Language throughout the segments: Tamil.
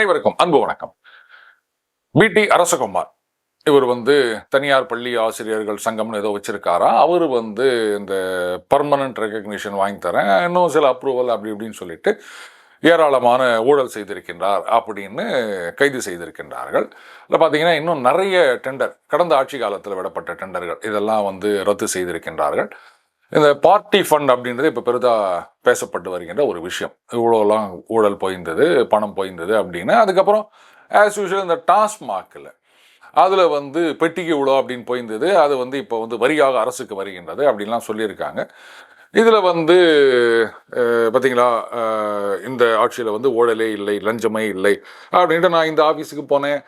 அனைவருக்கும் அன்பு வணக்கம். பிடி அரசகுமார் இவர் தனியார் பள்ளி ஆசிரியர்கள் சங்கம்னு ஏதோ வச்சிருக்காரா. அவர் இந்த பர்மனன்ட் ரெகக்னிஷன் வாங்கி தரேன், இன்னும் சில அப்ரூவல் அப்படி இப்படின்னு சொல்லிட்டு ஏராளமான ஊழல் செய்திருக்கின்றார் அப்படின்னு கைது செய்திருக்கின்றார்கள். இல்லை பார்த்தீங்கன்னா இன்னும் நிறைய டெண்டர், கடந்த ஆட்சி காலத்தில் விடப்பட்ட டெண்டர்கள் இதெல்லாம் ரத்து செய்திருக்கின்றார்கள். இந்த பார்ட்டி ஃபண்ட் அப்படின்றது இப்போ பெரிதாக பேசப்பட்டு வருகின்ற ஒரு விஷயம். இவ்வளோலாம் ஊழல் போயிருந்தது, பணம் போயிருந்தது அப்படின்னு. அதுக்கப்புறம் ஆஸ் யூஷுவல் இந்த டாஸ்மாகில் அதில் பெட்டிக்கு இவ்வளோ அப்படின்னு போயிருந்தது. அது இப்போ வரியாக அரசுக்கு வருகின்றது அப்படின்லாம் சொல்லியிருக்காங்க. இதில் பார்த்தீங்களா, இந்த ஆட்சியில் ஊழலே இல்லை, லஞ்சமே இல்லை அப்படின்ட்டு நான் இந்த ஆஃபீஸுக்கு போனேன்,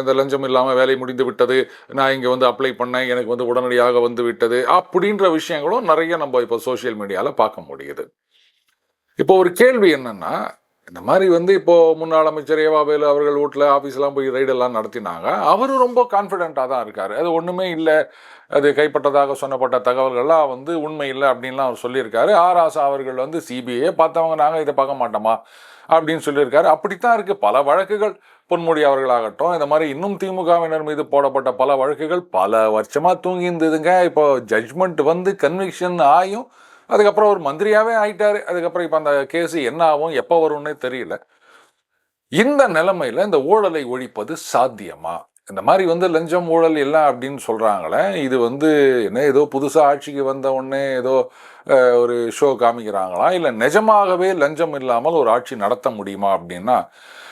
இந்த லஞ்சம் இல்லாமல் வேலை முடிந்து விட்டது, நான் இங்கே அப்ளை பண்ணேன், எனக்கு உடனடியாக விட்டது அப்படின்ற விஷயங்களும் நிறைய நம்ம இப்போ சோஷியல் மீடியாவில் பார்க்க முடியுது. இப்போ ஒரு கேள்வி என்னன்னா, இந்த மாதிரி இப்போ முன்னாள் அமைச்சர் ஏவாவேலு அவர்கள் வீட்டில் ஆஃபீஸ்லாம் போய் ரைடெல்லாம் நடத்தினாங்க. அவரும் ரொம்ப கான்ஃபிடென்ட்டாக தான் இருக்கார். அது ஒன்றுமே இல்லை, அது கைப்பற்றதாக சொன்னப்பட்ட தகவல்கள்லாம் உண்மை இல்லை அப்படின்லாம் அவர் சொல்லியிருக்காரு. ஆராசா அவர்கள் சிபிஐயே பார்த்தவங்க, நாங்கள் இதை பார்க்க மாட்டோமா அப்படின்னு சொல்லியிருக்காரு. அப்படித்தான் இருக்குது. பல வழக்குகள், பொன்முடி அவர்களாகட்டும், இந்த மாதிரி இன்னும் திமுகவினர் மீது போடப்பட்ட பல வழக்குகள் பல வருஷமாக தூங்கி இருந்ததுங்க. இப்போ ஜட்ஜ்மெண்ட் கன்விக்ஷன் ஆயும் அதுக்கப்புறம் ஒரு மந்திரியாகவே ஆயிட்டாரு. அதுக்கப்புறம் இப்போ அந்த கேஸு என்ன ஆகும், எப்போ வரும்னே தெரியல. இந்த நிலைமையில் இந்த ஊழலை ஒழிப்பது சாத்தியமா? இந்த மாதிரி லஞ்சம் ஊழல் இல்லை அப்படின்னு சொல்கிறாங்களே, இது என்ன ஏதோ புதுசாக ஆட்சிக்கு வந்த உடனே ஏதோ ஒரு ஷோ காமிக்கிறாங்களா, இல்லை நிஜமாகவே லஞ்சம் இல்லாமல் ஒரு ஆட்சி நடத்த முடியுமா அப்படின்னா,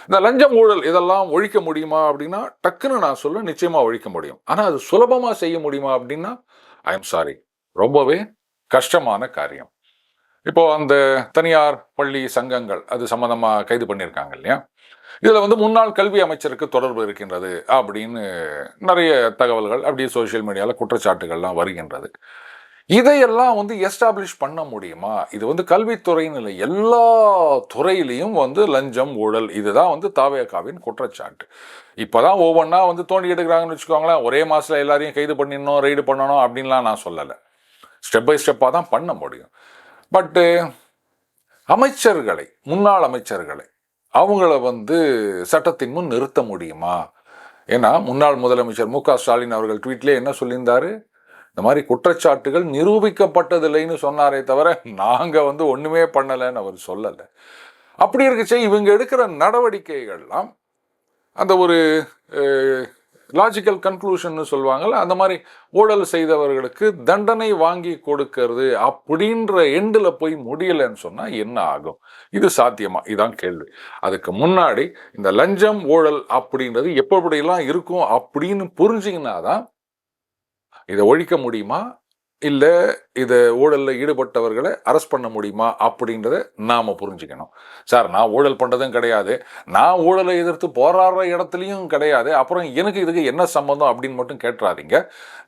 இந்த லஞ்சம் ஊழல் இதெல்லாம் ஒழிக்க முடியுமா அப்படின்னா டக்குன்னு நான் சொல்ல நிச்சயமாக ஒழிக்க முடியும். ஆனால் அது சுலபமாக செய்ய முடியுமா அப்படின்னா ஐ எம் சாரி, ரொம்பவே கஷ்டமான காரியம். இப்போ அந்த தனியார் பள்ளி சங்கங்கள் அது சம்பந்தமாக கைது பண்ணியிருக்காங்க இல்லையா, இதில் முன்னாள் கல்வி அமைச்சருக்கு தொடர்பு இருக்கின்றது அப்படின்னு நிறைய தகவல்கள் அப்படியே சோசியல் மீடியாவில் குற்றச்சாட்டுகள்லாம் வருகின்றது. இதையெல்லாம் எஸ்டாப்ளிஷ் பண்ண முடியுமா? இது கல்வித்துறைன்னு இல்லை, எல்லா துறையிலையும் லஞ்சம் ஊழல் இதுதான் தாவேகாவின் குற்றச்சாட்டு. இப்போதான் ஒவ்வொன்றா தோண்டி எடுக்கிறாங்கன்னு வச்சுக்கோங்களேன். ஒரே மாதத்தில் எல்லாரையும் கைது பண்ணிடணும், ரெய்டு பண்ணணும் அப்படின்லாம் நான் சொல்லலை. ஸ்டெப் பை ஸ்டெப்பாக தான் பண்ண முடியும். பட்டு அமைச்சர்களை, முன்னாள் அமைச்சர்களை அவங்கள சட்டத்தின் முன் நிறுத்த முடியுமா? ஏன்னா முன்னாள் முதலமைச்சர் மு க ஸ்டாலின் அவர்கள் ட்வீட்லேயே என்ன சொல்லியிருந்தாரு, இந்த மாதிரி குற்றச்சாட்டுகள் நிரூபிக்கப்பட்டதில்லைன்னு சொன்னாரே தவிர நாங்கள் ஒன்றுமே பண்ணலைன்னு அவர் சொல்லலை. அப்படி இருக்குச்சே இவங்க எடுக்கிற நடவடிக்கைகள்லாம் அந்த ஒரு லாஜிக்கல் கன்க்ளூஷன் சொல்லுவாங்கள்ல, அந்த மாதிரி ஊழல் செய்தவர்களுக்கு தண்டனை வாங்கி கொடுக்கறது அப்படின்ற எண்டில் போய் முடியலைன்னு சொன்னால் என்ன ஆகும்? இது சாத்தியமா? இதுதான் கேள்வி. அதுக்கு முன்னாடி இந்த லஞ்சம் ஊழல் அப்படின்றது எப்படியெல்லாம் இருக்கும் அப்படின்னு புரிஞ்சிங்கன்னா தான் இதை ஒழிக்க முடியுமா, இல்லை இதை ஊழலில் ஈடுபட்டவர்களை அரெஸ்ட் பண்ண முடியுமா அப்படின்றத நாம் புரிஞ்சுக்கணும். சார், நான் ஊழல் பண்ணுறதும் கிடையாது, நான் ஊழலை எதிர்த்து போராடுற இடத்துலையும் கிடையாது, அப்புறம் எனக்கு இதுக்கு என்ன சம்மந்தம் அப்படின்னு மட்டும் கேட்டுறாதீங்க.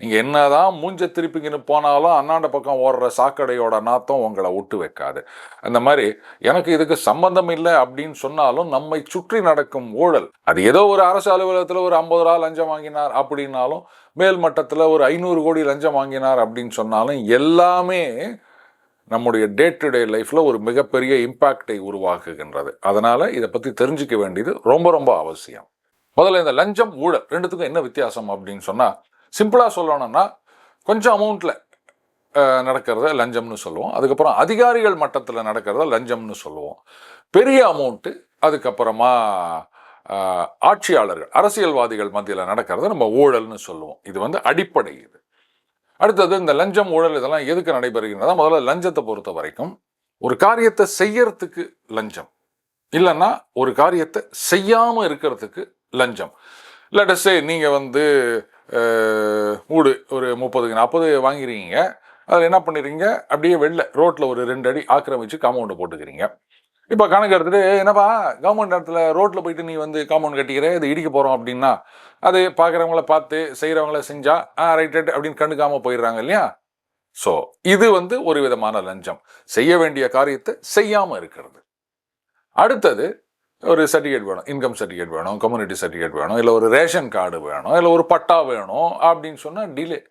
நீங்கள் என்ன தான் மூஞ்ச திருப்பிங்கன்னு போனாலும் அண்ணாண்ட பக்கம் ஓடுற சாக்கடையோட நாத்தம் உங்களை விட்டு வைக்காது. அந்த மாதிரி எனக்கு இதுக்கு சம்பந்தம் இல்லை அப்படின்னு சொன்னாலும் நம்மை சுற்றி நடக்கும் ஊழல், அது ஏதோ ஒரு அரசு அலுவலகத்தில் ஒரு 50 ரூபா லஞ்சம் வாங்கினார் அப்படின்னாலும், மேல் மட்டத்தில் ஒரு 500 கோடி லஞ்சம் வாங்கினார் அப்படின்னு சொன்னாலும் எல்லாமே நம்முடைய டே டு டே லைஃப்பில் ஒரு மிகப்பெரிய இம்பேக்டை உருவாக்குகின்றது. அதனால் இதை பற்றி தெரிஞ்சிக்க வேண்டியது ரொம்ப ரொம்ப அவசியம். முதல்ல இந்த லஞ்சம் ஊழல் ரெண்டுத்துக்கும் என்ன வித்தியாசம் அப்படின்னு சொன்னால், சிம்பிளாக சொல்லணும்னா கொஞ்சம் அமௌண்ட்டில் நடக்கிறத லஞ்சம்னு சொல்லுவோம். அதுக்கப்புறம் அதிகாரிகள் மட்டத்தில் நடக்கிறத லஞ்சம்னு சொல்லுவோம். பெரிய அமௌண்ட்டு அதுக்கப்புறமா ஆட்சியாளர்கள், அரசியல்வாதிகள் மத்தியில் நடக்கிறத நம்ம ஊழல்னு சொல்லுவோம். இது அடிப்படை. இது அடுத்தது இந்த லஞ்சம் ஊழல் இதெல்லாம் எதுக்கு நடைபெறுகிறதா? முதல்ல லஞ்சத்தை பொறுத்த வரைக்கும் ஒரு காரியத்தை செய்யறதுக்கு லஞ்சம், இல்லைன்னா ஒரு காரியத்தை செய்யாமல் இருக்கிறதுக்கு லஞ்சம். லெட்டஸ் நீங்கள் வீடு ஒரு 30-40 வாங்கிறீங்க, அதில் என்ன பண்ணிடுறீங்க, அப்படியே வெளில ரோட்டில் ஒரு 2 அடி ஆக்கிரமிச்சு காம்பவுண்டு போட்டுக்கிறீங்க. இப்போ கணக்கு எடுத்துகிட்டு, என்னப்பா கவர்மெண்ட் இடத்துல ரோட்டில் போயிட்டு நீ காம்பவுண்ட் கட்டிக்கிற, இது இடிக்க போகிறோம் அப்படின்னா அது பார்க்குறவங்கள பார்த்து செய்கிறவங்கள செஞ்சால் ரைட் அப்படின்னு கண்டுக்காமல் போயிடுறாங்க இல்லையா? ஸோ இது ஒரு விதமான லஞ்சம், செய்ய வேண்டிய காரியத்தை செய்யாமல் இருக்கிறது. அடுத்தது ஒரு சர்டிஃபிகேட் வேணும், இன்கம் சர்டிஃபிகேட் வேணும், கம்யூனிட்டி சர்டிஃபிகேட் வேணும், இல்லை ஒரு ரேஷன் கார்டு வேணும், இல்லை ஒரு பட்டா வேணும் அப்படின்னு சொன்னால் டிலே.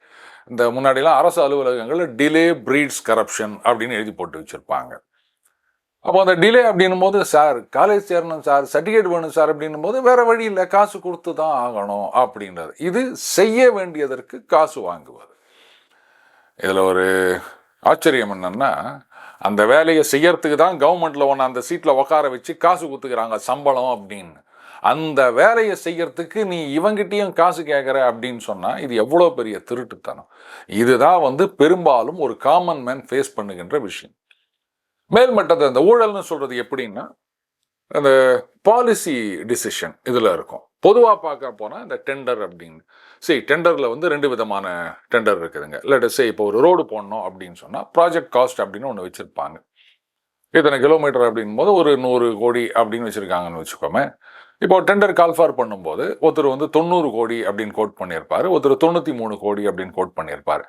இந்த முன்னாடிலாம் அரசு அலுவலகங்களில் டிலே பிரீட்ஸ் கரப்ஷன் அப்படின்னு எழுதி போட்டு வச்சுருப்பாங்க. அப்போ அந்த டிலே அப்படின்னும் போது, சார் காலேஜ் சேரணும் சார், சர்டிஃபிகேட் வேணும் சார் அப்படின்னும் போது வேற வழி இல்லை, காசு கொடுத்து தான் ஆகணும் அப்படின்றது. இது செய்ய வேண்டியதற்கு காசு வாங்குவது. இதில் ஒரு ஆச்சரியம் என்னன்னா, அந்த வேலையை செய்யறதுக்கு தான் கவர்மெண்ட்ல ஒன்று அந்த சீட்டில் உட்கார வச்சு காசு கொடுத்துக்கிறாங்க சம்பளம் அப்படின்னு. அந்த வேலையை செய்யறதுக்கு நீ இவங்கிட்டையும் காசு கேட்குற அப்படின்னு சொன்னா இது எவ்வளோ பெரிய திருட்டுத்தனம். இதுதான் பெரும்பாலும் ஒரு காமன் மேன் ஃபேஸ் பண்ணுகின்ற விஷயம். மேல்மட்டத்தை அந்த ஊழல்னு சொல்றது எப்படின்னா, அந்த பாலிசி டிசிஷன் இதில் இருக்கும். பொதுவாக பார்க்க போனால் இந்த டெண்டர் அப்படின்னு டெண்டரில் 2 விதமான டெண்டர் இருக்குதுங்க. இல்லாட்டி இப்போ ஒரு ரோடு போடணும் அப்படின்னு சொன்னால் ப்ராஜெக்ட் காஸ்ட் அப்படின்னு ஒன்று வச்சுருப்பாங்க. இத்தனை கிலோமீட்டர் அப்படின் போது ஒரு 100 கோடி அப்படின்னு வச்சுருக்காங்கன்னு வச்சுக்கோமே. இப்போ டெண்டர் கால்ஃபார் பண்ணும்போது ஒருத்தர் 90 கோடி அப்படின்னு கோட் பண்ணியிருப்பார், ஒருத்தர் 93 கோடி அப்படின்னு கோட் பண்ணியிருப்பார்.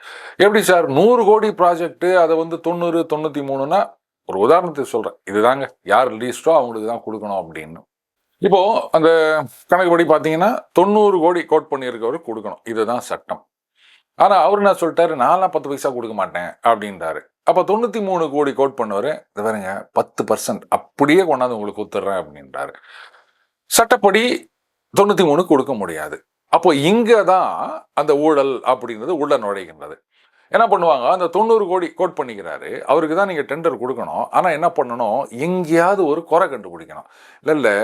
எப்படி சார் 100 கோடி ப்ராஜெக்ட்டு அதை 90 93னா, ஒரு உதாரணத்துக்கு சொல்கிறேன், இதுதாங்க யார் லீஸ்டோ அவங்களுக்கு தான் கொடுக்கணும் அப்படின்னு. இப்போ அந்த கணக்குப்படி பார்த்தீங்கன்னா 90 கோடி கோட் பண்ணியிருக்கவர் கொடுக்கணும், இதுதான் சட்டம். ஆனால் அவர் என்ன சொல்லிட்டாரு, நான்லாம் 10 பைசா கொடுக்க மாட்டேன் அப்படின்றாரு. அப்போ 93 கோடி கோட் பண்ணவர், இது பாருங்க 10% அப்படியே கொண்டாந்து உங்களுக்கு கொடுத்துட்றேன் அப்படின்றாரு. சட்டப்படி 93 கொடுக்க முடியாது. அப்போ இங்கே தான் அந்த ஊழல் அப்படின்றது உள்ள நுழைகின்றது. என்ன பண்ணுவாங்க, அந்த 90 கோடி கோட் பண்ணிக்கிறாரு, அவருக்கு தான் நீங்கள் டெண்டர் கொடுக்கணும். ஆனால் என்ன பண்ணணும், எங்கேயாவது ஒரு குறை கண்டுபிடிக்கணும். இல்லை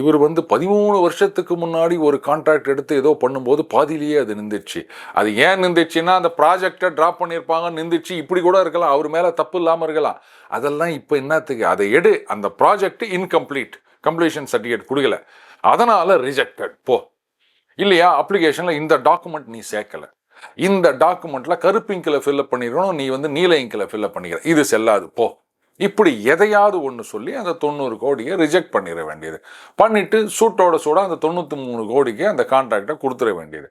இவர் 13 வருஷத்துக்கு முன்னாடி ஒரு கான்ட்ராக்ட் எடுத்து ஏதோ பண்ணும்போது பாதியிலேயே அது நின்றுச்சு. அது ஏன் நின்றுச்சுன்னா அந்த ப்ராஜெக்டை ட்ராப் பண்ணியிருப்பாங்க, நின்றுச்சு, இப்படி கூட இருக்கலாம், அவர் மேலே தப்பு இல்லாமல் இருக்கலாம். அதெல்லாம் இப்போ என்னத்துக்கு, அதை எடு, அந்த ப்ராஜெக்ட் இன்கம்ப்ளீட், கம்ப்ளீஷன் சர்டிஃபிகேட் கொடுக்கல, அதனால் ரிஜெக்டட் போ. இல்லையா, அப்ளிகேஷனில் இந்த டாக்குமெண்ட் நீ சேர்க்கலை, இந்த டாக்குமெண்ட்ல கருப்பு இங்கில் ஃபில்அப் பண்ணிடணும், நீ நீல இங்கில் ஃபில்அப் பண்ணிக்கிற, இது செல்லாது போ. இப்படி எதையாவது ஒன்று சொல்லி அந்த 90 கோடியை ரிஜெக்ட் பண்ணிட வேண்டியது. பண்ணிட்டு சூட்டோட சூட அந்த 93 கோடிக்கு அந்த கான்ட்ராக்டை கொடுத்துட வேண்டியது.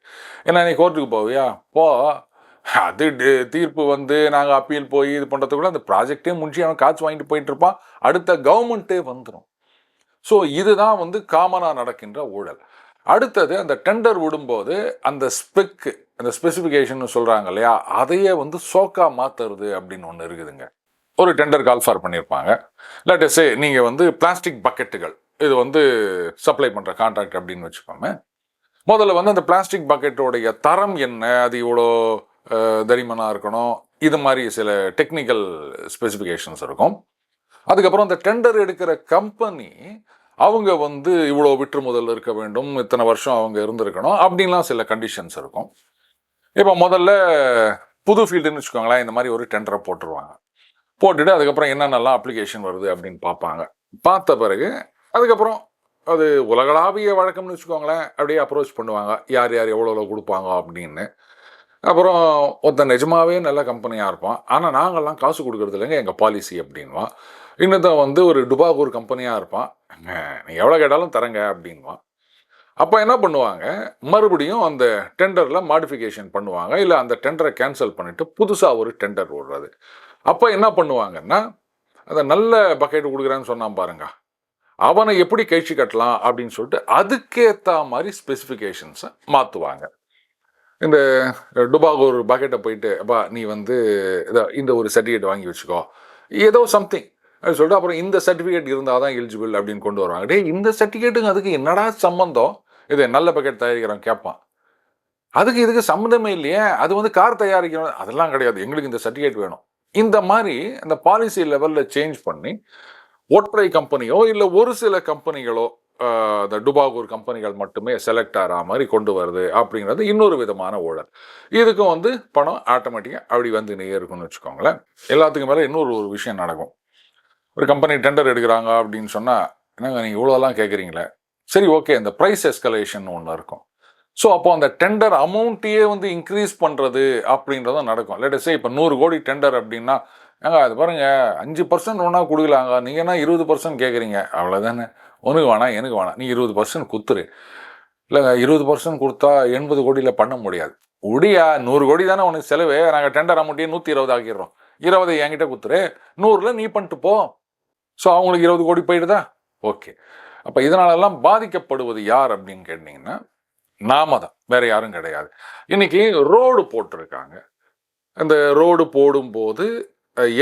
ஏன்னா நீ கோர்ட்டுக்கு போவியா, போ, அது தீர்ப்பு நாங்கள் அப்பீல் போய் இது பண்ணுறதுக்குள்ள அந்த ப்ராஜெக்டே முடிஞ்சு அவன் காசு வாங்கிட்டு போயிட்டு இருப்பான், அடுத்த கவர்மெண்ட்டே வந்துடும். ஸோ இதுதான் காமனாக நடக்கின்ற ஊழல். அடுத்தது அந்த டெண்டர் விடும்போது அந்த அந்த ஸ்பெசிஃபிகேஷன் சொல்கிறாங்க இல்லையா, அதையே சோக்கா மாற்றுறது அப்படின்னு ஒன்று இருக்குதுங்க. ஒரு டெண்டர் கால்ஃபார் பண்ணியிருப்பாங்க. இல்லாட்டி நீங்கள் பிளாஸ்டிக் பக்கெட்டுகள் இது சப்ளை பண்ணுற கான்ட்ராக்ட் அப்படின்னு வச்சுக்கோங்க. முதல்ல அந்த பிளாஸ்டிக் பக்கெட்டோடைய தரம் என்ன, அது இவ்வளோ தடிமனாக இருக்கணும், இது மாதிரி சில டெக்னிக்கல் ஸ்பெசிஃபிகேஷன்ஸ் இருக்கும். அதுக்கப்புறம் அந்த டெண்டர் எடுக்கிற கம்பெனி அவங்க இவ்வளோ விற்று முதல் இருக்க வேண்டும், இத்தனை வருஷம் அவங்க இருந்திருக்கணும் அப்படின்லாம் சில கண்டிஷன்ஸ் இருக்கும். இப்போ முதல்ல புது ஃபீல்டுன்னு வச்சுக்கோங்களேன், இந்த மாதிரி ஒரு டெண்டரை போட்டுருவாங்க. போட்டுட்டு அதுக்கப்புறம் என்னென்னலாம் அப்ளிகேஷன் வருது அப்படின்னு பார்ப்பாங்க. பார்த்த பிறகு அதுக்கப்புறம் அது உலகளாவிய வழக்கம்னு வச்சுக்கோங்களேன், அப்படியே அப்ரோச் பண்ணுவாங்க, யார் யார் எவ்வளோ கொடுப்பாங்க அப்படின்னு. அப்புறம் ஒருத்தன் நிஜமாவே நல்ல கம்பெனியாக இருப்பான், ஆனால் நாங்கள்லாம் காசு கொடுக்குறது இல்லைங்க, எங்கள் பாலிசி அப்படின்வான். இன்னொருத்தன் ஒரு டுபாகூர் கம்பெனியாக இருப்பான், நீ எவ்வளோ கேட்டாலும் தரங்க அப்படின்வான். அப்போ என்ன பண்ணுவாங்க, மறுபடியும் அந்த டெண்டரில் மாடிஃபிகேஷன் பண்ணுவாங்க, இல்லை அந்த டெண்டரை கேன்சல் பண்ணிவிட்டு புதுசாக ஒரு டெண்டர் விடுறது. அப்போ என்ன பண்ணுவாங்கன்னா, அந்த நல்ல பக்கெட் கொடுக்குறேன்னு சொன்னான் பாருங்க, அவனை எப்படி கழிச்சு கட்டலாம் அப்படின்னு சொல்லிட்டு அதுக்கேற்ற மாதிரி ஸ்பெசிஃபிகேஷன்ஸை மாற்றுவாங்க. இந்த டுபாகூர் பக்கெட்டை போயிட்டு, அப்பா நீ இந்த ஒரு சர்டிஃபிகேட் வாங்கி வச்சுக்கோ, ஏதோ சம்திங் அப்படின்னு சொல்லிட்டு அப்புறம் இந்த சர்டிஃபிகேட் இருந்தால் தான் எலிஜிபிள் அப்படின்னு கொண்டு வருவாங்க. டே, இந்த சர்டிஃபிகேட்டுங்க அதுக்கு என்னடா சம்மந்தம், இது நல்ல பக்கெட் தயாரிக்கிறோம் கேட்பான், அதுக்கு இதுக்கு சம்மந்தமே இல்லையே, அது கார் தயாரிக்கிறோம், அதெல்லாம் கிடையாது, எங்களுக்கு இந்த சர்டிஃபிகேட் வேணும். இந்த மாதிரி அந்த பாலிசி லெவலில் சேஞ்ச் பண்ணி ஒற்றை கம்பெனியோ இல்லை ஒரு சில கம்பெனிகளோ, இந்த டுபாகூர் கம்பெனிகள் மட்டுமே செலக்ட் ஆகிற மாதிரி கொண்டு வருது அப்படிங்கிறது இன்னொரு விதமான ஊழல். இதுக்கும் பணம் ஆட்டோமேட்டிக்காக அப்படி இருக்குன்னு வச்சுக்கோங்களேன். எல்லாத்துக்கும் மேலே இன்னொரு விஷயம் நடக்கும். ஒரு கம்பெனி டெண்டர் எடுக்கிறாங்க அப்படின்னு சொன்னால், என்னங்க நீங்கள் இவ்வளோலாம் கேட்குறீங்களே, சரி ஓகே, இந்த ப்ரைஸ் எஸ்கலேஷன் ஒன்று இருக்கும். ஸோ அப்போ அந்த டெண்டர் அமௌண்ட்டையே இன்க்ரீஸ் பண்ணுறது அப்படின்றதும் நடக்கும். லேட்டஸ்ட் இப்போ 100 கோடி டெண்டர் அப்படின்னா, அது பாருங்கள் 5% ஒன்றா கொடுக்கலாங்க, நீங்கள் என்ன 20% கேட்குறீங்க, அவ்வளோதானே, உனக்கு வேணாம் எனக்கு வேணாம், நீ 20% கொடுத்துரு. இல்லைங்க 20% கொடுத்தா 80 கோடியில் பண்ண முடியாது, உடியா 100 கோடி தானே உனக்கு செலவு, நாங்கள் டெண்டர் அமௌண்ட்டையே 120 ஆக்கிடுறோம், 20 என்கிட்ட கொடுத்துரு, 100ல் நீ பண்ணிட்டு போ. ஸோ அவங்களுக்கு 20 கோடி போயிடுதா, ஓகே. அப்போ இதனாலெல்லாம் பாதிக்கப்படுவது யார் அப்படின்னு கேட்டிங்கன்னா, நாம தான், வேற யாரும் கிடையாது. இன்னைக்கு ரோடு போட்டிருக்காங்க. அந்த ரோடு போடும்போது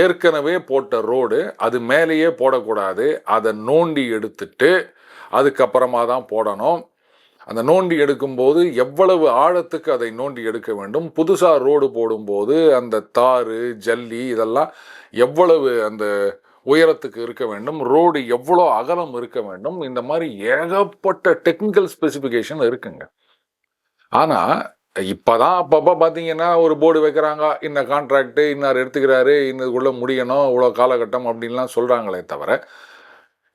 ஏற்கனவே போட்ட ரோடு அது மேலேயே போடக்கூடாது. அதை நோண்டி எடுத்துட்டு அதுக்கப்புறமா தான் போடணும். அந்த நோண்டி எடுக்கும்போது எவ்வளவு ஆழத்துக்கு அதை நோண்டி எடுக்க வேண்டும், புதுசாக ரோடு போடும்போது அந்த தாறு ஜல்லி இதெல்லாம் எவ்வளவு அந்த உயரத்துக்கு இருக்க வேண்டும், ரோடு எவ்வளோ அகலம் இருக்க வேண்டும், இந்த மாதிரி ஏகப்பட்ட டெக்னிக்கல் ஸ்பெசிஃபிகேஷன் இருக்குங்க. ஆனால் இப்போதான் அப்பப்போ பார்த்தீங்கன்னா ஒரு போர்டு வைக்கிறாங்க, இந்த கான்ட்ராக்டு இன்னார் எடுத்துக்கிறாரு, இன்னதுக்குள்ளே முடியணும், இவ்வளோ காலகட்டம் அப்படின்லாம் சொல்கிறாங்களே தவிர,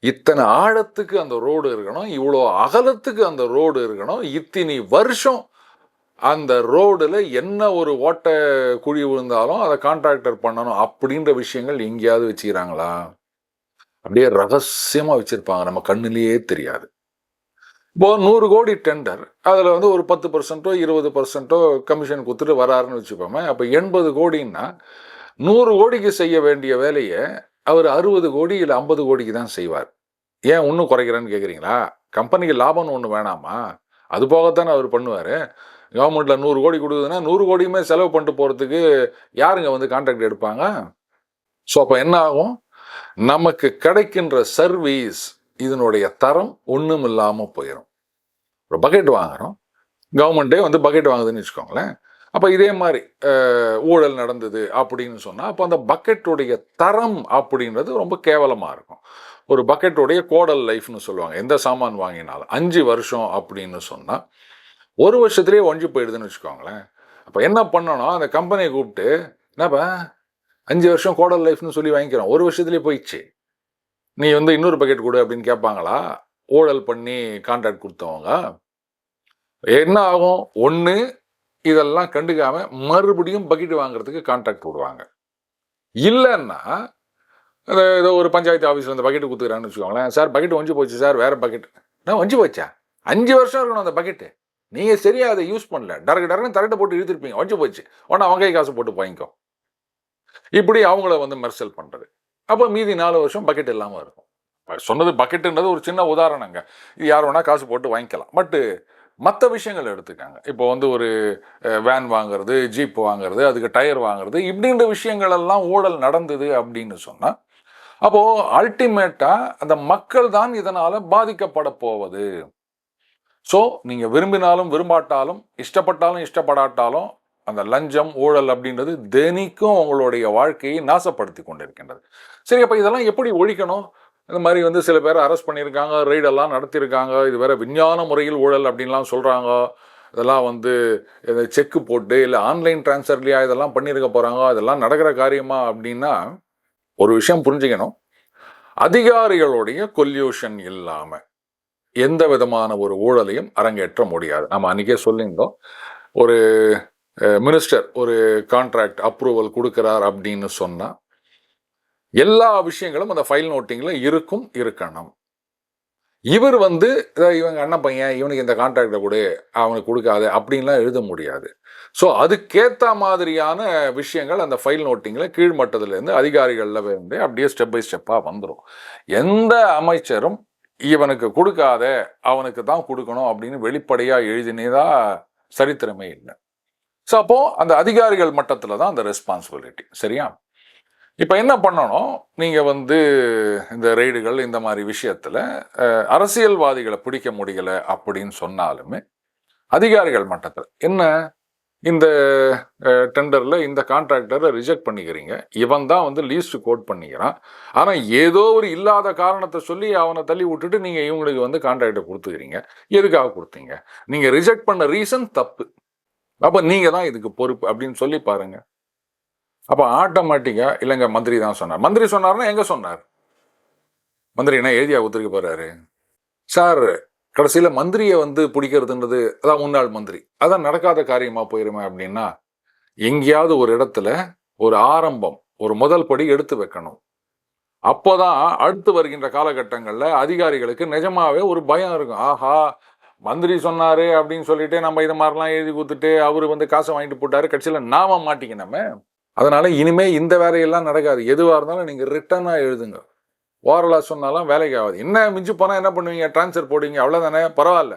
இத்தனை ஆழத்துக்கு அந்த ரோடு இருக்கணும், இவ்வளோ அகலத்துக்கு அந்த ரோடு இருக்கணும், இத்தனை வருஷம் அந்த ரோடில் என்ன ஒரு ஓட்டை குழி விழுந்தாலும் அதை கான்ட்ராக்டர் பண்ணணும் அப்படின்ற விஷயங்கள் எங்கேயாவது வச்சுக்கிறாங்களா? அப்படியே ரகசியமாக வச்சுருப்பாங்க, நம்ம கண்ணிலேயே தெரியாது. இப்போ 100 கோடி டெண்டர், அதில் வந்து ஒரு 10% 20% கமிஷன் கொடுத்துட்டு வராருன்னு வச்சுப்போமே. அப்போ 80 கோடின்னா 100 கோடிக்கு செய்ய வேண்டிய வேலையை அவர் 60 கோடி இல்லை 50 கோடிக்கு தான் செய்வார். ஏன் இன்னும் குறைக்கிறேன்னு கேட்குறீங்களா? கம்பெனிக்கு லாபம்னு ஒன்று வேணாமா? அது போகத்தானே அவர் பண்ணுவார். கவர்மெண்ட்டில் 100 கோடி கொடுக்குதுன்னா 100 கோடியுமே செலவு பண்ணிட்டு போகிறதுக்கு யாருங்க வந்து கான்ட்ராக்ட் எடுப்பாங்க? ஸோ அப்போ என்ன ஆகும்? நமக்கு கிடைக்கின்ற சர்வீஸ் இதனுடைய தரம் ஒன்றும் இல்லாமல் போயிடும். ஒரு பக்கெட் வாங்குகிறோம், கவர்மெண்ட்டே வந்து பக்கெட் வாங்குதுன்னு வச்சுக்கோங்களேன். அப்போ இதே மாதிரி ஊழல் நடந்தது அப்படின்னு சொன்னால் அப்போ அந்த பக்கெட்டுடைய தரம் அப்படின்றது ரொம்ப கேவலமாக இருக்கும். ஒரு பக்கெட்டுடைய கோடல் லைஃப்னு சொல்லுவாங்க. எந்த சாமான் வாங்கினாலும் 5 வருஷம் அப்படின்னு சொன்னால் 1 வருஷத்துலேயே ஒஞ்சி போயிடுதுன்னு வச்சுக்கோங்களேன். அப்போ என்ன பண்ணணும், அந்த கம்பெனியை கூப்பிட்டு, என்னப்பா 5 வருஷம் கோடல் லைஃப்னு சொல்லி வாங்கிக்கிறோம், 1 வருஷத்துலேயே போயிடுச்சு, நீ வந்து இன்னொரு பக்கெட் கொடு அப்படின்னு கேட்பாங்களா? ஊழல் பண்ணி கான்ட்ராக்ட் கொடுத்தவங்க என்ன ஆகும்? ஒன்று இதெல்லாம் கண்டுக்காம மறுபடியும் பக்கெட் வாங்குறதுக்கு கான்ட்ராக்ட் விடுவாங்க. இல்லைன்னா ஏதோ ஒரு பஞ்சாயத்து ஆஃபீஸில் அந்த பக்கெட்டு கொடுத்துக்கிறான்னு வச்சுக்கோங்களேன். சார் பக்கெட் ஒஞ்சி போச்சு சார், வேறு பக்கெட். நான் ஒஞ்சி போச்சா? 5 வருஷம் இருக்கணும் அந்த பக்கெட்டு, நீங்கள் சரியாக அதை யூஸ் பண்ணல, டரக்குன்னு தரட்டை போட்டு இழுத்துருப்பீங்க, ஒஞ்சி போச்சு, உடனே அவங்க காசு போட்டு வாங்கிக்கோ. இப்படி அவங்கள வந்து மெர்சல் பண்ணுறது. அப்போ மீதி 4 வருஷம் பக்கெட் இல்லாமல் இருக்கும். சொன்னது பக்கெட்டுன்றது ஒரு சின்ன உதாரணங்க. இது யார் வேணால் காசு போட்டு வாங்கிக்கலாம். பட்டு மற்ற விஷயங்கள் எடுத்துக்காங்க. இப்போ வந்து ஒரு வேன் வாங்குறது, ஜீப் வாங்குறது, அதுக்கு டயர் வாங்குறது, இப்படின்ற விஷயங்கள் எல்லாம் ஊழல் நடந்தது அப்படின்னு சொன்னால் அப்போது அல்டிமேட்டாக அந்த மக்கள் தான் இதனால் பாதிக்கப்பட போவது. ஸோ நீங்கள் விரும்பினாலும் விரும்பாட்டாலும், இஷ்டப்பட்டாலும் இஷ்டப்படாட்டாலும், அந்த லஞ்சம் ஊழல் அப்படின்றது தினிக்கும் உங்களுடைய வாழ்க்கையை நாசப்படுத்தி கொண்டிருக்கின்றது. சரி, அப்போ இதெல்லாம் எப்படி ஒழிக்கணும்? இந்த மாதிரி வந்து சில பேர் அரெஸ்ட் பண்ணியிருக்காங்க, ரெய்டெல்லாம் நடத்தியிருக்காங்க, இது வேற விஞ்ஞான முறையில் ஊழல் அப்படின்லாம் சொல்கிறாங்க. இதெல்லாம் வந்து செக்கு போட்டு இல்லை ஆன்லைன் டிரான்ஸ்ஃபர்லையா இதெல்லாம் பண்ணியிருக்க போகிறாங்க, இதெல்லாம் நடக்கிற காரியமா அப்படின்னா ஒரு விஷயம் புரிஞ்சுக்கணும். அதிகாரிகளுடைய கொல்யூஷன் இல்லாமல் எந்த விதமான ஒரு ஊழலையும் அரங்கேற்ற முடியாது. நம்ம அன்றைக்கே சொல்லியிருந்தோம், ஒரு மினிஸ்டர் ஒரு கான்ட்ராக்ட் அப்ரூவல் கொடுக்குறார் அப்படின்னு சொன்னால் எல்லா விஷயங்களும் அந்த ஃபைல் நோட்டிங்கில் இருக்கணும். இவர் வந்து இவங்க அண்ணன் பையன், இவனுக்கு இந்த கான்ட்ராக்டை கொடு, அவனுக்கு கொடுக்காது அப்படின்லாம் எழுத முடியாது. ஸோ அதுக்கேற்ற மாதிரியான விஷயங்கள் அந்த ஃபைல் நோட்டிங்கில் கீழ்மட்டத்திலேருந்து அதிகாரிகளில் இருந்து அப்படியே ஸ்டெப் பை ஸ்டெப்பாக வந்துடும். எந்த அமைச்சரும் இவனுக்கு கொடுக்காத, அவனுக்கு தான் கொடுக்கணும் அப்படின்னு வெளிப்படையாக எழுதினதா சரித்திரமே இல்லை. ஸோ அப்போது அந்த அதிகாரிகள் மட்டத்தில் தான் அந்த ரெஸ்பான்சிபிலிட்டி. சரியா? இப்போ என்ன பண்ணணும், நீங்கள் வந்து இந்த ரெய்டுகள் இந்த மாதிரி விஷயத்தில் அரசியல்வாதிகளை பிடிக்க முடியலை அப்படின்னு சொன்னாலுமே அதிகாரிகள் மட்டத்தில் என்ன, இந்த டெண்டரில் இந்த கான்ட்ராக்டரை ரிஜெக்ட் பண்ணிக்கிறீங்க, இவன் தான் வந்து லீஸ்ட் கோட் பண்ணிக்கிறான், ஆனால் ஏதோ ஒரு இல்லாத காரணத்தை சொல்லி அவனை தள்ளி விட்டுட்டு நீங்கள் இவங்களுக்கு வந்து கான்ட்ராக்டை கொடுத்துக்கிறீங்க. எதுக்காக கொடுத்தீங்க? நீங்கள் ரிஜெக்ட் பண்ண ரீசன் தப்பு, அப்போ நீங்கள் தான் இதுக்கு பொறுப்பு அப்படின்னு சொல்லி பாருங்கள். அப்போ ஆட்டோமேட்டிக்காக இல்லைங்க மந்திரி தான் சொன்னார். மந்திரி சொன்னார்னா எங்கே சொன்னார்? மந்திரி என்ன எழுதியா ஒத்துருக்க போகிறாரு சார்? கடைசியில் மந்திரியை வந்து பிடிக்கிறதுன்றது அதான் முன்னாள் மந்திரி, அதான் நடக்காத காரியமாக போயிருமே அப்படின்னா எங்கேயாவது ஒரு இடத்துல ஒரு ஆரம்பம், ஒரு முதல் படி எடுத்து வைக்கணும். அப்போதான் அடுத்து வருகின்ற காலகட்டங்களில் அதிகாரிகளுக்கு நிஜமாவே ஒரு பயம் இருக்கும். ஆஹா, மந்திரி சொன்னார் அப்படின்னு சொல்லிட்டு நம்ம இது மாதிரிலாம் எழுதி கொடுத்துட்டு அவர் வந்து காசை வாங்கிட்டு போட்டாரு, கடைசியில் நாம மாட்டிக்கணுமே. அதனால் இனிமேல் இந்த வேலையெல்லாம் நடக்காது. எதுவாக இருந்தாலும் நீங்கள் ரிட்டனாக எழுதுங்க. ஓரலாக சொன்னாலும் வேலைக்கு ஆகாது. என்ன மிஞ்சி போனால் என்ன பண்ணுவீங்க? ட்ரான்ஸ்ஃபர் போடுவீங்க, அவ்வளோதானே, பரவாயில்ல.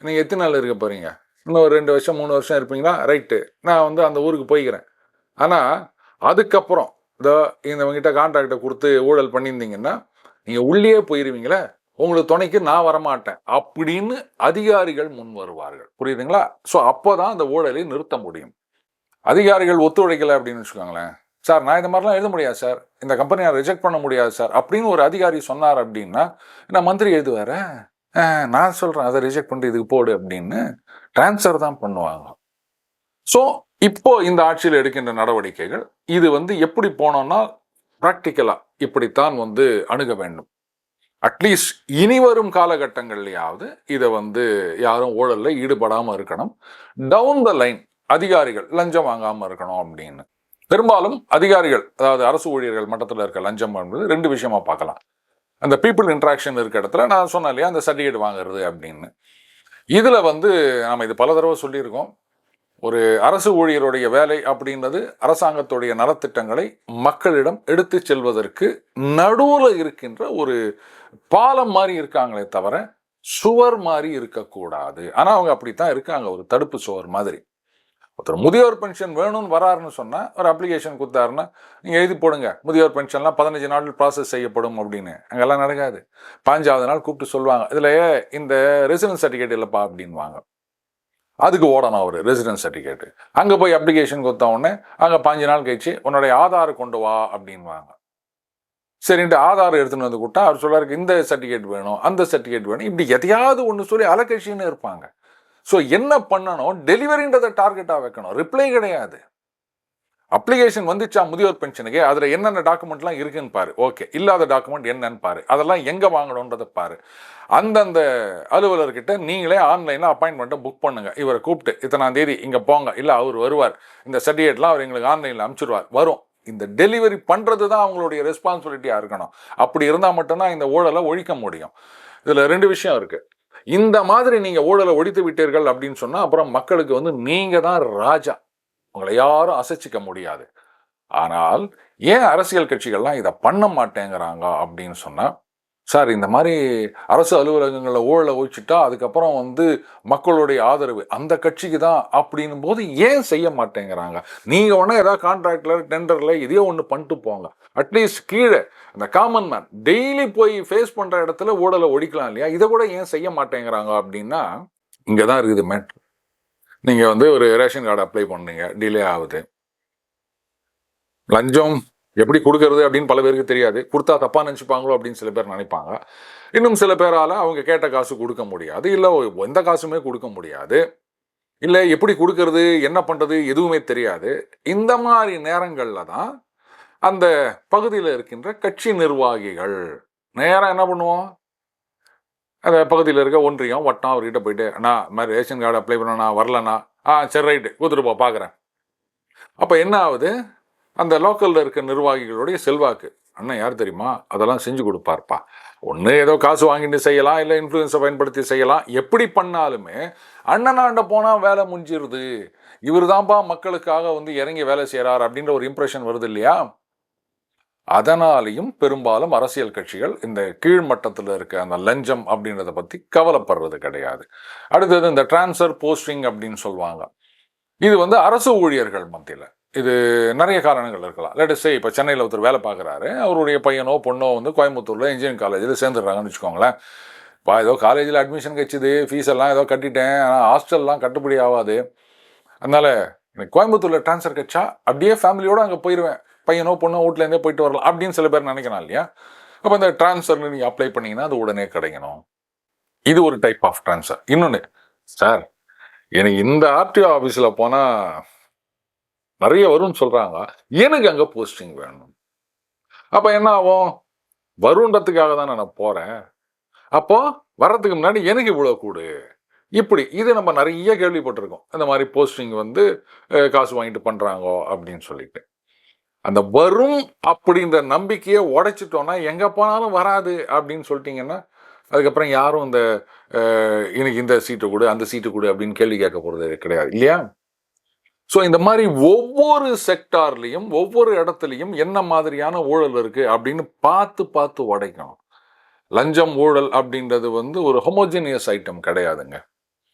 நீங்கள் எத்தனை நாள் இருக்க போகிறீங்க? இன்னும் ஒரு 2 வருஷம் 3 வருஷம் இருப்பீங்களா? ரைட்டு, நான் வந்து அந்த ஊருக்கு போய்க்கிறேன். ஆனால் அதுக்கப்புறம் இவங்கிட்ட கான்ட்ராக்டை கொடுத்து ஊழல் பண்ணியிருந்தீங்கன்னா நீங்கள் உள்ளே போயிருவீங்களே, உங்களுக்கு துணைக்கு நான் வரமாட்டேன் அப்படின்னு அதிகாரிகள் முன் வருவார்கள். புரியுதுங்களா? ஸோ அப்போ தான் அந்த ஊழலை நிறுத்த முடியும். அதிகாரிகள் ஒத்துழைக்கலை அப்படின்னு வச்சுக்கோங்களேன், சார் நான் இந்த மாதிரிலாம் எழுத முடியாது சார், இந்த கம்பெனியை ரிஜெக்ட் பண்ண முடியாது சார் அப்படின்னு ஒரு அதிகாரி சொன்னார் அப்படின்னா, நான் மந்திரி எழுதுவார, நான் சொல்கிறேன் அதை ரிஜெக்ட் பண்ணிட்டு இதுக்கு போடு அப்படின்னு டிரான்ஸ்ஃபர் தான் பண்ணுவாங்க. ஸோ இப்போ இந்த ஆட்சியில் எடுக்கின்ற நடவடிக்கைகள் இது எப்படி போனோம்னா ப்ராக்டிக்கலாக இப்படித்தான் அணுக வேண்டும். அட்லீஸ்ட் இனி வரும் காலகட்டங்கள்லையாவது இதை யாரும் ஊழலில் ஈடுபடாமல் இருக்கணும். டவுன் த லைன் அதிகாரிகள் லஞ்சம் வாங்காமல் இருக்கணும் அப்படின்னு. பெரும்பாலும் அதிகாரிகள், அதாவது அரசு ஊழியர்கள் மட்டத்தில் இருக்க லஞ்சம் என்பது 2 விஷயமா பார்க்கலாம். அந்த பீப்புள் இன்ட்ராக்ஷன் இருக்க இடத்துல நான் சொன்னேன் இல்லையா, அந்த சர்டிஃபிகேட் வாங்குறது அப்படின்னு. இதில் நம்ம இது பல தடவை சொல்லியிருக்கோம். ஒரு அரசு ஊழியருடைய வேலை அப்படின்றது அரசாங்கத்துடைய நலத்திட்டங்களை மக்களிடம் எடுத்து செல்வதற்கு நடுவில் இருக்கின்ற ஒரு பாலம் மாதிரி இருக்காங்களே தவிர சுவர் மாதிரி இருக்கக்கூடாது. ஆனால் அவங்க அப்படித்தான் இருக்காங்க, ஒரு தடுப்பு சுவர் மாதிரி. ஒருத்தர் முதியோர் பென்ஷன் வேணும்னு வராருன்னு சொன்னால் ஒரு அப்ளிகேஷன் கொடுத்தாருன்னா நீங்கள் எழுதி போடுங்க, முதியோர் பென்ஷன்லாம் 15 நாட்கள் ப்ராசஸ் செய்யப்படும் அப்படின்னு. அங்கெல்லாம் நடக்காது. 15வது நாள் கூப்பிட்டு சொல்லுவாங்க, இதில் இந்த ரெசிடென்ஸ் சர்டிஃபிகேட் இல்லைப்பா அப்படின்வாங்க. அதுக்கு ஓடணும் அவர் ரெசிடென்ஸ் சர்டிஃபிகேட்டு. அங்கே போய் அப்ளிகேஷன் கொடுத்த உடனே அங்கே 15 நாள் கழிச்சு உன்னுடைய ஆதார் கொண்டு வா அப்படின்வாங்க. சரின்ட்டு ஆதார் எடுத்துன்னு வந்து கூட்டா அவர் சொல்றாரு இந்த சர்டிஃபிகேட் வேணும், அந்த சர்டிஃபிகேட் வேணும், இப்படி எதையாவது ஒன்று சொல்லி அலக்கட்சின்னு இருப்பாங்க. ஸோ என்ன பண்ணணும், டெலிவரின்றதை டார்கெட்டாக வைக்கணும், ரிப்ளை கிடையாது. அப்ளிகேஷன் வந்துச்சா முதியோர் பென்ஷனுக்கு, அதில் என்னென்ன டாக்குமெண்ட்லாம் இருக்குன்னு பாரு, ஓகே, இல்லாத டாக்குமெண்ட் என்னன்னு பாரு, அதெல்லாம் எங்கே வாங்கணுன்றதை பாரு. அந்தந்த அலுவலர்கிட்ட நீங்களே ஆன்லைனில் அப்பாயின்மெண்ட்டை புக் பண்ணுங்கள். இவரை கூப்பிட்டு இத்தனாம் தேதி இங்கே போங்க, இல்லை அவர் வருவார், இந்த சர்டிஃபிகேட்லாம் அவர் எங்களுக்கு ஆன்லைனில் அனுப்பிச்சிடுவார், வரும். இந்த டெலிவரி பண்ணுறது தான் அவங்களுடைய ரெஸ்பான்சிபிலிட்டியாக இருக்கணும். அப்படி இருந்தால் மட்டும்தான் இந்த ஊழலை ஒழிக்க முடியும். இதில் 2 விஷயம் இருக்குது. இந்த மாதிரி நீங்கள் ஊழலை ஒழித்து விட்டீர்கள் அப்படின்னு சொன்னால் அப்புறம் மக்களுக்கு நீங்கள் தான் ராஜா, உங்களை யாரும் அசைச்சிக்க முடியாது. ஆனால் ஏன் அரசியல் கட்சிகள்லாம் இதை பண்ண மாட்டேங்கிறாங்க அப்படின்னு சொன்னால், சார் இந்த மாதிரி அரசு அலுவலகங்களில் ஊழலை ஒழிச்சுட்டா அதுக்கப்புறம் மக்களுடைய ஆதரவு அந்த கட்சிக்கு தான் அப்படின்னும் போது ஏன் செய்ய மாட்டேங்கிறாங்க? நீங்கள் ஒன்றா ஏதாவது கான்ட்ராக்டில் டெண்டரில் இதையோ ஒன்று பண்ணிட்டு போங்க. அட்லீஸ்ட் கீழே அந்த காமன் மேன் டெய்லி போய் ஃபேஸ் பண்ணுற இடத்துல ஊழலை ஒழிக்கலாம் இல்லையா? இதை கூட ஏன் செய்ய மாட்டேங்கிறாங்க அப்படின்னா இங்கே தான் இருக்குது மேட்ரு. நீங்கள் ஒரு ரேஷன் கார்டு அப்ளை பண்ணுறீங்க, டிலே ஆகுது. லஞ்சம் எப்படி கொடுக்கறது அப்படின்னு பல பேருக்கு தெரியாது. கொடுத்தா தப்பாக நினச்சிப்பாங்களோ அப்படின்னு சில பேர் நினைப்பாங்க. இன்னும் சில பேரால் அவங்க கேட்ட காசு கொடுக்க முடியாது, இல்லை எந்த காசுமே கொடுக்க முடியாது, இல்லை எப்படி கொடுக்கறது என்ன பண்ணுறது எதுவுமே தெரியாது. இந்த மாதிரி நேரங்களில் தான் அந்த பகுதியில் இருக்கின்ற கட்சி நிர்வாகிகள் நேராக என்ன பண்ணுவோம், அந்த பகுதியில் இருக்க ஒன்றியம் வட்டம் அவர்கிட்ட போயிட்டு, அண்ணா இந்த மாதிரி ரேஷன் கார்டு அப்ளை பண்ணண்ணா, வரலண்ணா, சரி ரைட்டு கொடுத்துட்டு பார்க்குறேன். அப்போ என்ன ஆகுது, அந்த லோக்கலில் இருக்க நிர்வாகிகளுடைய செல்வாக்கு, அண்ணன் யார் தெரியுமா, அதெல்லாம் செஞ்சு கொடுப்பார்ப்பா. ஒன்று ஏதோ காசு வாங்கிட்டு செய்யலாம், இல்லை இன்ஃப்ளூயன்ஸை பயன்படுத்தி செய்யலாம். எப்படி பண்ணாலுமே அண்ணனாண்ட போனால் வேலை முடிஞ்சிருது, இவர் தான்ப்பா மக்களுக்காக இறங்கி வேலை செய்கிறார் அப்படின்ற ஒரு இம்ப்ரெஷன் வருது இல்லையா? அதனாலையும் பெரும்பாலும் அரசியல் கட்சிகள் இந்த கீழ்மட்டத்தில் இருக்க அந்த லஞ்சம் அப்படின்றத பற்றி கவலைப்படுறது கிடையாது. அடுத்தது இந்த டிரான்ஸ்ஃபர் போஸ்டிங் அப்படின்னு சொல்லுவாங்க. இது அரசு ஊழியர்கள் மத்தியில் இது நிறைய காரணங்கள் இருக்கலாம். லெட்ஸ் சே இப்போ சென்னையில் ஒருத்தர் வேலை பார்க்குறாரு, அவருடைய பையனோ பொண்ணோ கோயம்புத்தூரில் இன்ஜினியரிங் காலேஜில் சேர்ந்துடுறாங்கன்னு வச்சுக்கோங்களேன். இப்போ ஏதோ காலேஜில் அட்மிஷன் கிடச்சிது, ஃபீஸ் எல்லாம் ஏதோ கட்டிட்டேன், ஆனால் ஹாஸ்டல்லாம் கட்டுப்படி ஆகாது, அதனால் எனக்கு கோயம்புத்தூரில் ட்ரான்ஸ்ஃபர் கிடச்சா அப்படியே ஃபேமிலியோடு அங்கே போயிடுவேன், பையனோ பொண்ணோ வீட்டிலேருந்தே போயிட்டு வரலாம் அப்படின்னு சில பேர் நினைக்கலாம் இல்லையா? அப்போ இந்த ட்ரான்ஸ்ஃபர் நீங்கள் அப்ளை பண்ணிங்கன்னா அது உடனே கிடைக்கணும். இது ஒரு டைப் ஆஃப் ட்ரான்ஸ்ஃபர். இன்னொன்று, சார் எனக்கு இந்த ஆர்டிஓ ஆஃபீஸில் போனால் நிறைய வரும்னு சொல்கிறாங்க, எனக்கு அங்கே போஸ்டிங் வேணும். அப்போ என்ன ஆகும், வருன்றதுக்காக தான் நான் போகிறேன், அப்போது வர்றதுக்கு முன்னாடி எனக்கு இவ்வளோ கூடு, இப்படி இது நம்ம நிறைய கேள்விப்பட்டிருக்கோம். இந்த மாதிரி போஸ்டிங் காசு வாங்கிட்டு பண்ணுறாங்கோ அப்படின்னு சொல்லிட்டு. அந்த வரும் அப்படின்ற நம்பிக்கையை உடைச்சிட்டோன்னா எங்கே போனாலும் வராது அப்படின்னு சொல்லிட்டிங்கன்னா அதுக்கப்புறம் யாரும் இந்த எனக்கு இந்த சீட்டு கொடு அந்த சீட்டு கொடு அப்படின்னு கேள்வி கேட்க போகிறது கிடையாது இல்லையா? ஸோ இந்த மாதிரி ஒவ்வொரு செக்டார்லேயும் ஒவ்வொரு இடத்துலையும் என்ன மாதிரியான ஊழல் இருக்குது அப்படின்னு பார்த்து பார்த்து உடைக்கணும். லஞ்சம் ஊழல் அப்படின்றது ஒரு ஹோமோஜினியஸ் ஐட்டம் கிடையாதுங்க.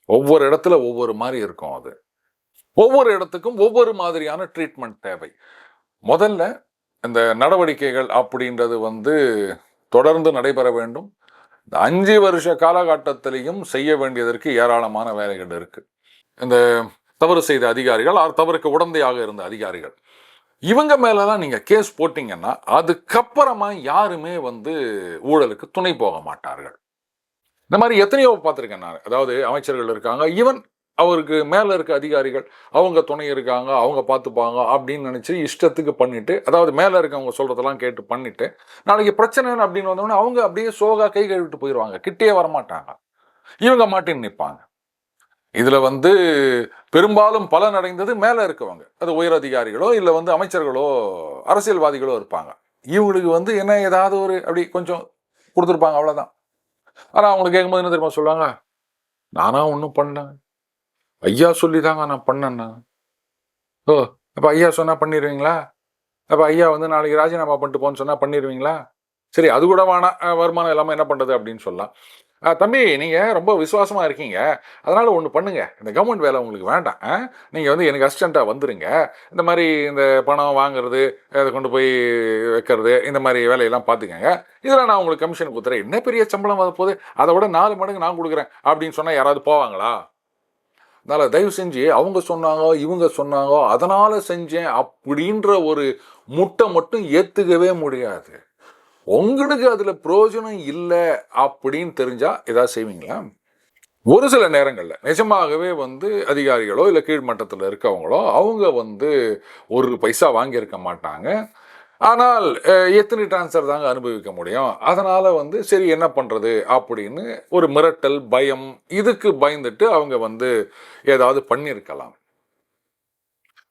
ஒவ்வொரு இடத்துல ஒவ்வொரு மாதிரி இருக்கும். அது ஒவ்வொரு இடத்துக்கும் ஒவ்வொரு மாதிரியான ட்ரீட்மெண்ட் தேவை. முதல்ல இந்த நடவடிக்கைகள் அப்படின்றது வந்து தொடர்ந்து நடைபெற வேண்டும். இந்த 5 வருஷ காலகட்டத்திலையும் செய்ய வேண்டியதற்கு ஏராளமான வேலைகள் இருக்கு. இந்த தவறு செய்த அதிகாரிகள், தவறுக்கு உடந்தையாக இருந்த அதிகாரிகள், இவங்க மேலலாம் நீங்க கேஸ் போட்டீங்கன்னா அதுக்கப்புறமா யாருமே வந்து ஊழலுக்கு துணை போக மாட்டார்கள். இந்த மாதிரி எத்தனையோ பார்த்துருக்கேன் நான். அதாவது அமைச்சர்கள் இருக்காங்க, ஈவன் அவருக்கு மேல இருக்க அதிகாரிகள், அவங்க துணை இருக்காங்க, அவங்க பார்த்துப்பாங்க அப்படின்னு நினைச்சு இஷ்டத்துக்கு பண்ணிட்டு, அதாவது மேல இருக்கவங்க சொல்றதெல்லாம் கேட்டு பண்ணிட்டு, நாளைக்கு பிரச்சனை அப்படின்னு வந்தோடனே அவங்க அப்படியே சோகா கை கழுவிட்டு போயிடுவாங்க, கிட்டே வரமாட்டாங்க. இவங்க மாட்டின்னு நிற்பாங்க. இதுல வந்து பெரும்பாலும் பலன் அடைந்தது மேல இருக்கவங்க, அது உயர் அதிகாரிகளோ இல்ல வந்து அமைச்சர்களோ அரசியல்வாதிகளோ இருப்பாங்க. இவங்களுக்கு வந்து என்ன ஏதாவது ஒரு அப்படி கொஞ்சம் கொடுத்துருப்பாங்க, அவ்வளவுதான். ஆனா அவங்களுக்கு கேட்கும்போது என்ன தெரியுமா சொல்லுவாங்க, நானா ஒன்றும் பண்ணேன், ஐயா சொல்லி தாங்க நான் பண்ணேன்னா. ஓ, அப்ப ஐயா சொன்னா பண்ணிடுவீங்களா? அப்ப ஐயா வந்து நாளைக்கு ராஜினாமா பண்ணிட்டு போன்னு சொன்னா பண்ணிடுவீங்களா? சரி, அது கூட வேணாம், வருமானம் இல்லாம என்ன பண்றது அப்படின்னு சொல்லலாம். தம்பி, நீங்க ரொம்ப விசுவாசமா இருக்கீங்க, அதனால ஒன்று பண்ணுங்க, இந்த கவர்மெண்ட் வேலை உங்களுக்கு வேண்டாம், நீங்க வந்து எனக்கு அசிஸ்டண்டா வந்துருங்க, இந்த மாதிரி இந்த பணம் வாங்குறது, அதை கொண்டு போய் வைக்கிறது, இந்த மாதிரி வேலையெல்லாம் பார்த்துக்கங்க, இதில் நான் உங்களுக்கு கமிஷன் கொடுத்துறேன், என்ன பெரிய சம்பளம் வர போகுது, அதை விட 4 மடங்கு நான் கொடுக்குறேன் அப்படின்னு சொன்னா யாராவது போவாங்களா? அதனால தயவு செஞ்சு அவங்க சொன்னாங்க, இவங்க சொன்னாங்க, அதனால செஞ்சேன் அப்படின்ற ஒரு முட்டை மட்டும் ஏத்துக்கவே முடியாது. உங்களுக்கு அதுல பிரயோஜனம் இல்லை அப்படின்னு தெரிஞ்சா ஏதாவது செய்வீங்களா? ஒரு சில நேரங்கள்ல நிஜமாகவே வந்து அதிகாரிகளோ இல்ல கீழ்மட்டத்தில் இருக்கவங்களோ அவங்க வந்து ஒரு பைசா வாங்கியிருக்க மாட்டாங்க. ஆனால் எத்தனை டிரான்ஸ்ஃபர் தாங்க அனுபவிக்க முடியும். அதனால வந்து சரி என்ன பண்றது அப்படின்னு ஒரு மிரட்டல், பயம், இதுக்கு பயந்துட்டு அவங்க வந்து ஏதாவது பண்ணியிருக்கலாம்.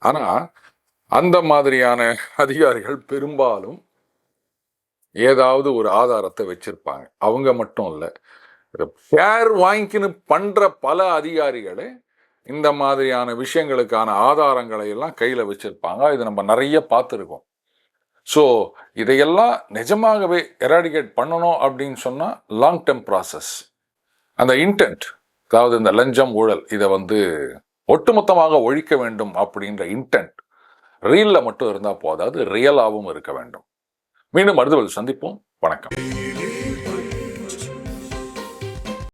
ஆனா அந்த மாதிரியான அதிகாரிகள் பெரும்பாலும் ஏதாவது ஒரு ஆதாரத்தை வச்சிருப்பாங்க. அவங்க மட்டும் இல்ல, ஷேர் வாங்கிக்கின்னு பண்ற பல அதிகாரிகளே இந்த மாதிரியான விஷயங்களுக்கான ஆதாரங்களை எல்லாம் கையில வச்சிருப்பாங்க. இது நம்ம நிறைய பார்த்துருக்கோம். ஸோ இதையெல்லாம் நிஜமாகவே எராடிகேட் பண்ணணும் அப்படின்னு சொன்னா லாங் டேர்ம் ப்ராசஸ். அந்த இன்டென்ட், அதாவது இந்த லஞ்சம், ஊழல், இதை வந்து ஒட்டுமொத்தமாக ஒழிக்க வேண்டும் அப்படின்ற இன்டென்ட் ரீல்ல மட்டும் இருந்தா போதாது, ரியலாகவும் இருக்க வேண்டும். மீண்டும் அடுத்த சந்திப்போம். வணக்கம்.